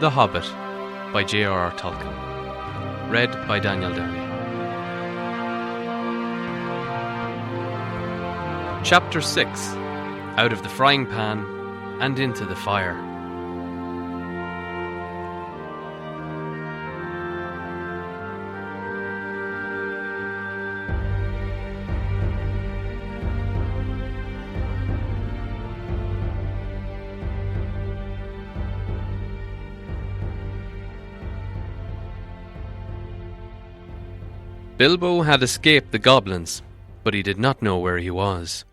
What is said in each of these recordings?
The Hobbit by J.R.R. Tolkien. Read by Daniel Downey. Chapter 6. Out of the Frying Pan and into the Fire. Bilbo had escaped the goblins, but he did not know where he was.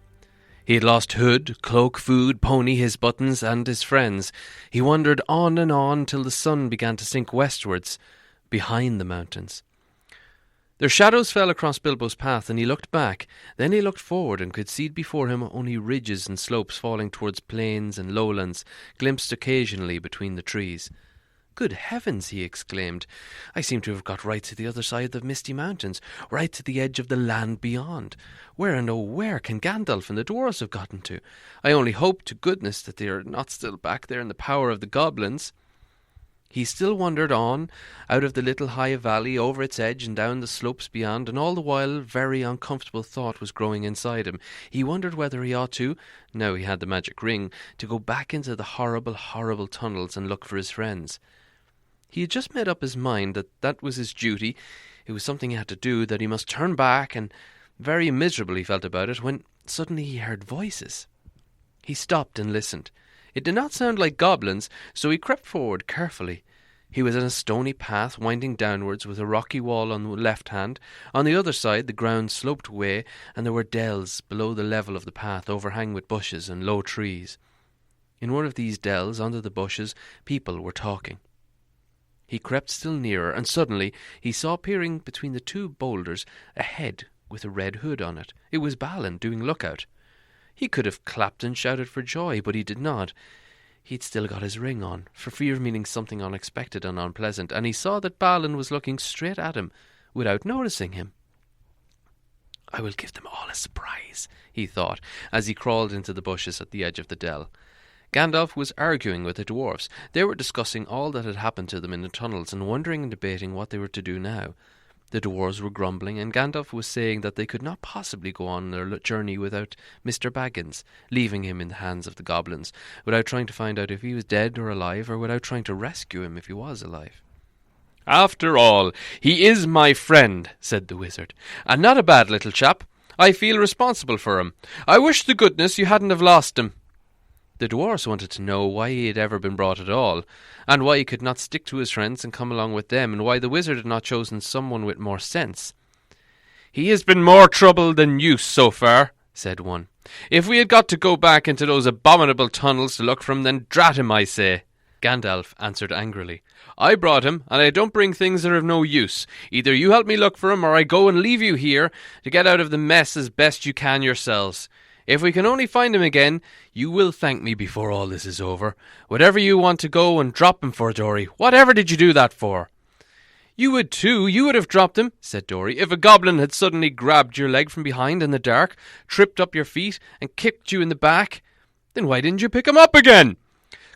He had lost hood, cloak, food, pony, his buttons, and his friends. He wandered on and on till the sun began to sink westwards, behind the mountains. Their shadows fell across Bilbo's path, and he looked back. Then he looked forward and could see before him only ridges and slopes falling towards plains and lowlands, glimpsed occasionally between the trees. "Good heavens!" he exclaimed. "I seem to have got right to the other side of the misty mountains, right to the edge of the land beyond. Where and oh where can Gandalf and the dwarves have gotten to? I only hope to goodness that they are not still back there in the power of the goblins." He still wandered on, out of the little high valley, over its edge and down the slopes beyond, and all the while very uncomfortable thought was growing inside him. He wondered whether he ought to, now he had the magic ring, to go back into the horrible, horrible tunnels and look for his friends. He had just made up his mind that that was his duty, it was something he had to do, that he must turn back, and very miserable he felt about it, when suddenly he heard voices. He stopped and listened. It did not sound like goblins, so he crept forward carefully. He was in a stony path winding downwards with a rocky wall on the left hand. On the other side the ground sloped away, and there were dells below the level of the path, overhung with bushes and low trees. In one of these dells, under the bushes, people were talking. He crept still nearer, and suddenly he saw peering between the two boulders a head with a red hood on it. It was Balin doing lookout. He could have clapped and shouted for joy, but he did not. He'd still got his ring on, for fear of meeting something unexpected and unpleasant, and he saw that Balin was looking straight at him, without noticing him. "I will give them all a surprise," he thought, as he crawled into the bushes at the edge of the dell. Gandalf was arguing with the dwarfs. They were discussing all that had happened to them in the tunnels, and wondering and debating what they were to do now. The dwarves were grumbling, and Gandalf was saying that they could not possibly go on their journey without Mr. Baggins, leaving him in the hands of the goblins, without trying to find out if he was dead or alive, or without trying to rescue him if he was alive. "After all, he is my friend," said the wizard, "and not a bad little chap. I feel responsible for him. I wish to goodness you hadn't have lost him." The dwarfs wanted to know why he had ever been brought at all, and why he could not stick to his friends and come along with them, and why the wizard had not chosen someone with more sense. "He has been more trouble than use so far," said one. "If we had got to go back into those abominable tunnels to look for him, then drat him, I say." Gandalf answered angrily, "I brought him, and I don't bring things that are of no use. Either you help me look for him, or I go and leave you here to get out of the mess as best you can yourselves. If we can only find him again, you will thank me before all this is over. Whatever you want to go and drop him for, Dory, whatever did you do that for?" "You would too, you would have dropped him," said Dory, "if a goblin had suddenly grabbed your leg from behind in the dark, tripped up your feet, and kicked you in the back. Then why didn't you pick him up again?"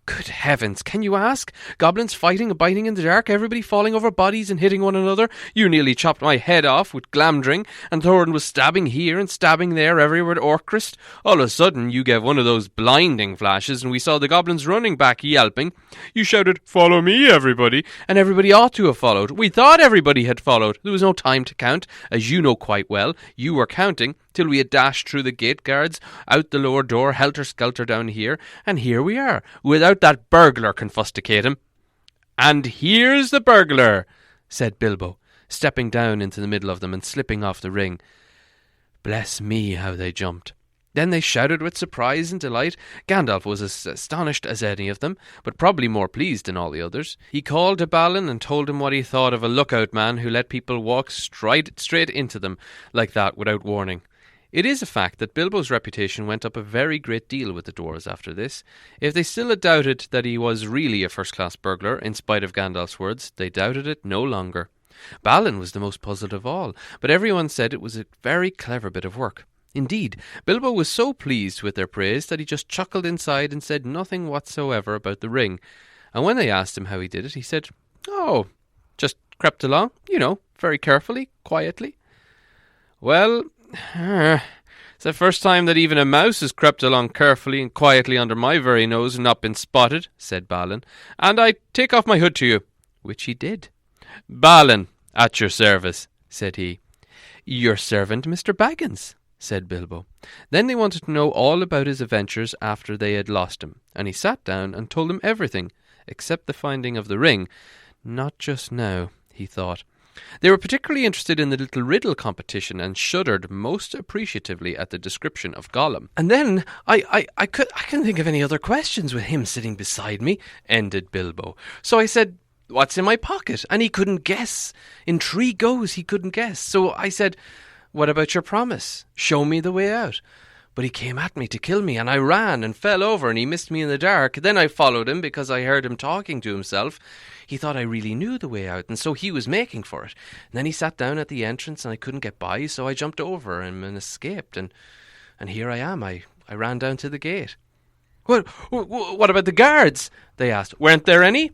"Good heavens, can you ask? Goblins fighting and biting in the dark, everybody falling over bodies and hitting one another. You nearly chopped my head off with Glamdring, and Thorin was stabbing here and stabbing there everywhere with Orcrist. All of a sudden you gave one of those blinding flashes, and we saw the goblins running back yelping. You shouted, 'Follow me, everybody,' and everybody ought to have followed. We thought everybody had followed. There was no time to count, as you know quite well. You were counting, till we had dashed through the gate guards, out the lower door, helter-skelter down here, and here we are, without that burglar can fusticate him." "And here's the burglar," said Bilbo, stepping down into the middle of them and slipping off the ring. Bless me, how they jumped. Then they shouted with surprise and delight. Gandalf was as astonished as any of them, but probably more pleased than all the others. He called to Balin and told him what he thought of a lookout man who let people walk straight into them like that without warning. It is a fact that Bilbo's reputation went up a very great deal with the dwarves after this. If they still had doubted that he was really a first-class burglar, in spite of Gandalf's words, they doubted it no longer. Balin was the most puzzled of all, but everyone said it was a very clever bit of work. Indeed, Bilbo was so pleased with their praise that he just chuckled inside and said nothing whatsoever about the ring, And when they asked him how he did it, he said, "Oh, just crept along, very carefully, quietly." "Well, it's the first time that even a mouse has crept along carefully and quietly under my very nose and not been spotted," said Balin, "and I take off my hood to you," which he did. "Balin, at your service," said he. "Your servant, Mr. Baggins," said Bilbo. Then they wanted to know all about his adventures after they had lost him, and he sat down and told them everything, except the finding of the ring. Not just now, he thought. They were particularly interested in the little riddle competition and shuddered most appreciatively at the description of Gollum. "And then I couldn't think of any other questions with him sitting beside me," ended Bilbo. "So I said, 'What's in my pocket?' And he couldn't guess. In 3 goes he couldn't guess. So I said, 'What about your promise? Show me the way out.' But he came at me to kill me, and I ran and fell over, and he missed me in the dark. Then I followed him because I heard him talking to himself. He thought I really knew the way out, and so he was making for it. And then he sat down at the entrance, and I couldn't get by, so I jumped over him and escaped. And here I am. I ran down to the gate." What about the guards?" they asked. "Weren't there any?"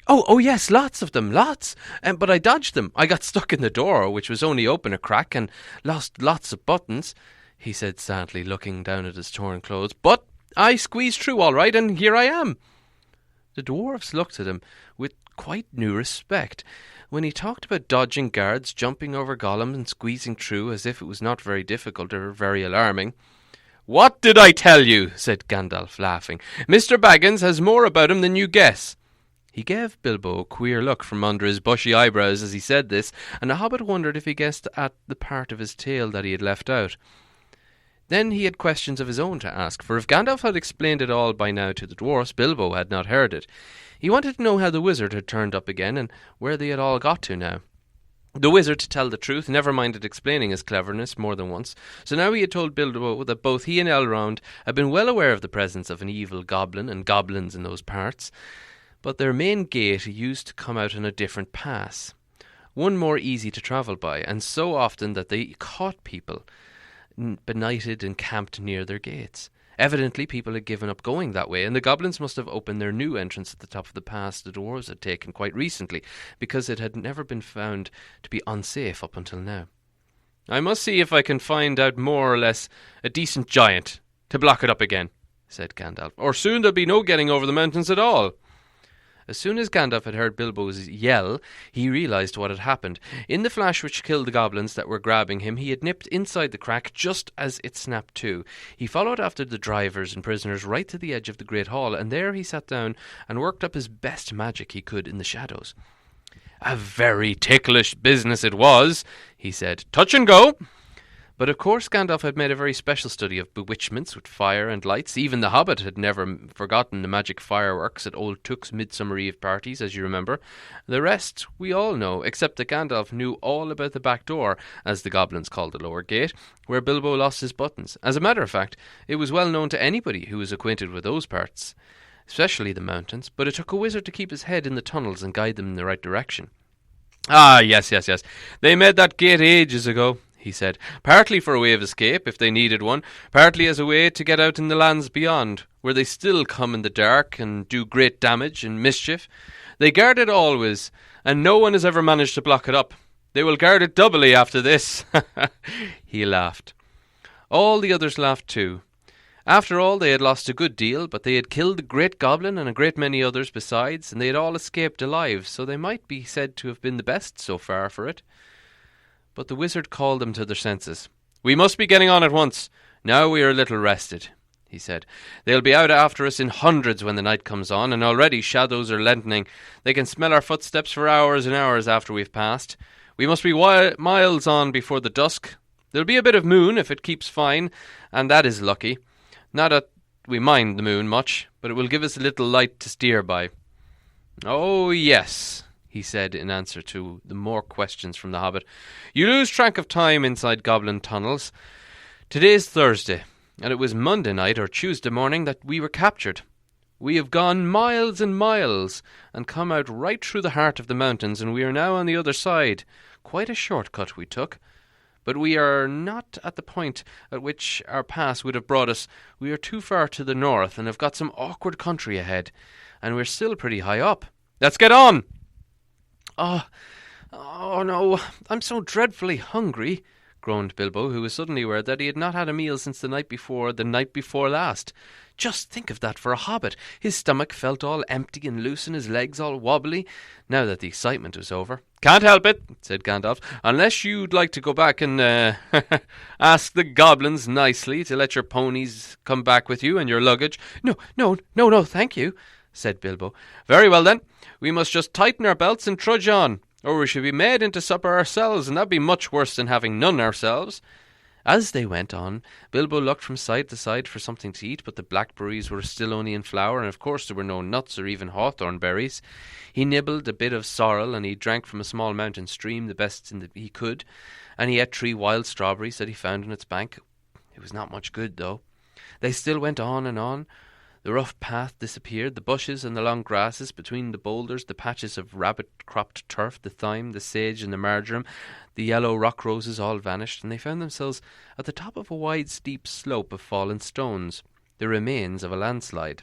Oh, yes, lots of them, lots. But I dodged them. I got stuck in the door, which was only open a crack, and lost lots of buttons," he said sadly, looking down at his torn clothes. "But I squeezed through all right, and here I am." The dwarves looked at him with quite new respect. When he talked about dodging guards, jumping over Gollum, and squeezing through as if it was not very difficult or very alarming. "What did I tell you?" said Gandalf, laughing. "Mr. Baggins has more about him than you guess." He gave Bilbo a queer look from under his bushy eyebrows as he said this, and the Hobbit wondered if he guessed at the part of his tale that he had left out. Then he had questions of his own to ask, for if Gandalf had explained it all by now to the dwarfs, Bilbo had not heard it. He wanted to know how the wizard had turned up again, and where they had all got to now. The wizard, to tell the truth, never minded explaining his cleverness more than once, so now he had told Bilbo that both he and Elrond had been well aware of the presence of an evil goblin and goblins in those parts, but their main gate used to come out on a different pass, one more easy to travel by, and so often that they caught people benighted and camped near their gates. Evidently people had given up going that way, and the goblins must have opened their new entrance at the top of the pass the dwarves had taken quite recently, because it had never been found to be unsafe up until now. "I must see if I can find out more or less a decent giant to block it up again," said Gandalf, "or soon there'll be no getting over the mountains at all." As soon as Gandalf had heard Bilbo's yell, he realised what had happened. In the flash which killed the goblins that were grabbing him, he had nipped inside the crack just as it snapped to. He followed after the drivers and prisoners right to the edge of the great hall, and there he sat down and worked up his best magic he could in the shadows. "A very ticklish business it was," he said. "Touch and go." But of course Gandalf had made a very special study of bewitchments with fire and lights. Even the Hobbit had never forgotten the magic fireworks at Old Took's Midsummer Eve parties, as you remember. The rest we all know, except that Gandalf knew all about the back door, as the goblins called the lower gate, where Bilbo lost his buttons. As a matter of fact, it was well known to anybody who was acquainted with those parts, especially the mountains, but it took a wizard to keep his head in the tunnels and guide them in the right direction. "Ah, yes. They made that gate ages ago," he said, "partly for a way of escape, if they needed one, partly as a way to get out in the lands beyond, where they still come in the dark and do great damage and mischief. They guard it always, and no one has ever managed to block it up. They will guard it doubly after this." He laughed. All the others laughed too. After all, they had lost a good deal, but they had killed the great goblin and a great many others besides, and they had all escaped alive, so they might be said to have been the best so far for it. But the wizard called them to their senses. "We must be getting on at once. Now we are a little rested," he said. "They'll be out after us in hundreds when the night comes on, and already shadows are lengthening. They can smell our footsteps for hours and hours after we've passed. We must be miles on before the dusk. There'll be a bit of moon if it keeps fine, and that is lucky. Not that we mind the moon much, but it will give us a little light to steer by." "Oh, yes," he said in answer to the more questions from the Hobbit. "You lose track of time inside goblin tunnels. Today's Thursday, and it was Monday night or Tuesday morning that we were captured. We have gone miles and miles and come out right through the heart of the mountains, and we are now on the other side. Quite a short cut we took. but we are not at the point at which our pass would have brought us. We are too far to the north and have got some awkward country ahead, and we're still pretty high up. Let's get on!" Oh no, I'm so dreadfully hungry," groaned Bilbo, who was suddenly aware that he had not had a meal since the night before last. Just think of that for a hobbit! His stomach felt all empty and loose and his legs all wobbly, now that the excitement was over. "Can't help it," said Gandalf, "unless you'd like to go back and ask the goblins nicely to let your ponies come back with you and your luggage." No, thank you," said Bilbo. "Very well, then. We must just tighten our belts and trudge on, or we should be made into supper ourselves, and that'd be much worse than having none ourselves." As they went on, Bilbo looked from side to side for something to eat, but the blackberries were still only in flower, and of course there were no nuts or even hawthorn berries. He nibbled a bit of sorrel, and he drank from a small mountain stream the best he could, and he ate 3 wild strawberries that he found on its bank. It was not much good, though. They still went on and on. The rough path disappeared, the bushes and the long grasses between the boulders, the patches of rabbit-cropped turf, the thyme, the sage and the marjoram, the yellow rock roses all vanished, and they found themselves at the top of a wide, steep slope of fallen stones, the remains of a landslide.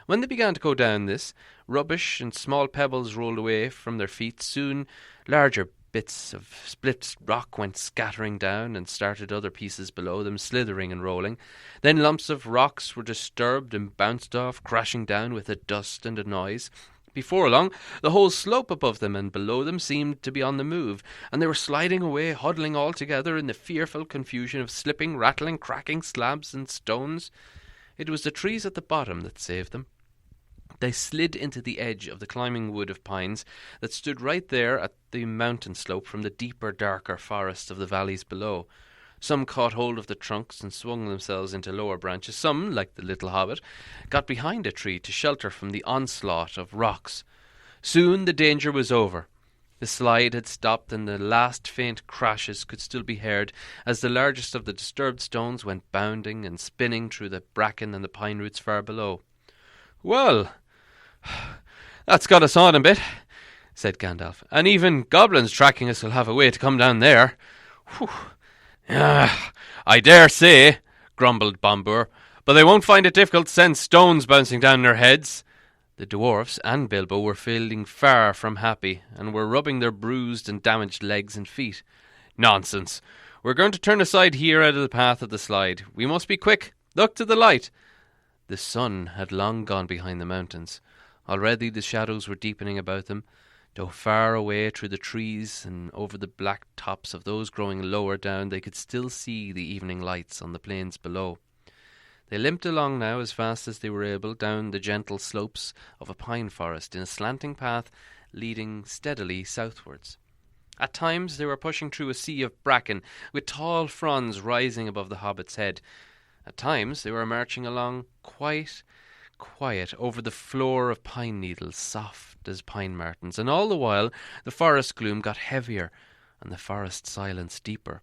When they began to go down this, rubbish and small pebbles rolled away from their feet. Soon larger bits of split rock went scattering down and started other pieces below them, slithering and rolling. Then lumps of rocks were disturbed and bounced off, crashing down with a dust and a noise. Before long, the whole slope above them and below them seemed to be on the move, and they were sliding away, huddling all together in the fearful confusion of slipping, rattling, cracking slabs and stones. It was the trees at the bottom that saved them. They slid into the edge of the climbing wood of pines that stood right there at the mountain slope from the deeper, darker forests of the valleys below. Some caught hold of the trunks and swung themselves into lower branches. Some, like the little hobbit, got behind a tree to shelter from the onslaught of rocks. Soon the danger was over. The slide had stopped, and the last faint crashes could still be heard as the largest of the disturbed stones went bounding and spinning through the bracken and the pine roots far below. "Well, that's got us on a bit," said Gandalf, "and even goblins tracking us will have a way to come down there." "Whew. I dare say," grumbled Bombur, "but they won't find it difficult to send stones bouncing down their heads." The dwarfs and Bilbo were feeling far from happy, and were rubbing their bruised and damaged legs and feet. "Nonsense. We're going to turn aside here out of the path of the slide. We must be quick. Look to the light." The sun had long gone behind the mountains. Already the shadows were deepening about them, though far away through the trees and over the black tops of those growing lower down they could still see the evening lights on the plains below. They limped along now as fast as they were able down the gentle slopes of a pine forest in a slanting path leading steadily southwards. At times they were pushing through a sea of bracken with tall fronds rising above the hobbit's head. At times they were marching along quiet over the floor of pine needles, soft as pine martens, and all the while the forest gloom got heavier and the forest silence deeper.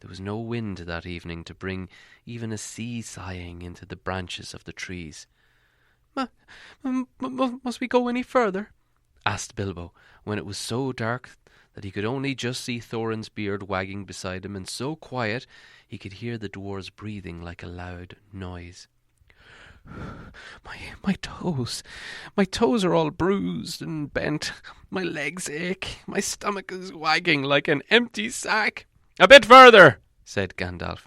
There was no wind that evening to bring even a sea sighing into the branches of the trees. "Must we go any further?" asked Bilbo, when it was so dark that he could only just see Thorin's beard wagging beside him, and so quiet he could hear the dwarves breathing like a loud noise. My toes are all bruised and bent. My legs ache. My stomach is wagging like an empty sack." "A bit further," said Gandalf.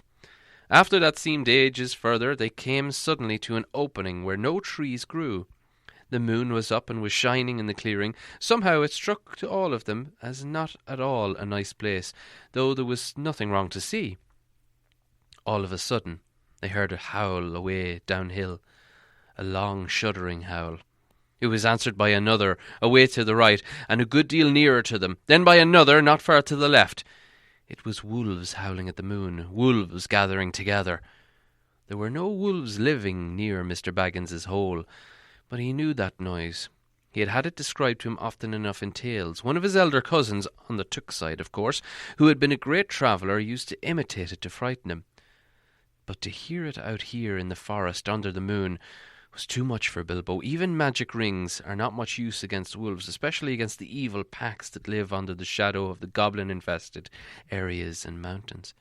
After that seemed ages further, they came suddenly to an opening where no trees grew. The moon was up and was shining in the clearing. Somehow it struck to all of them as not at all a nice place, though there was nothing wrong to see. All of a sudden they heard a howl away downhill, a long shuddering howl. It was answered by another, away to the right, and a good deal nearer to them, then by another, not far to the left. It was wolves howling at the moon, wolves gathering together. There were no wolves living near Mr. Baggins's hole, but he knew that noise. He had had it described to him often enough in tales. One of his elder cousins, on the Took side, of course, who had been a great traveller, used to imitate it to frighten him. But to hear it out here in the forest under the moon was too much for Bilbo. Even magic rings are not much use against wolves, especially against the evil packs that live under the shadow of the goblin-infested areas and mountains.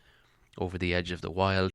Over the edge of the wild,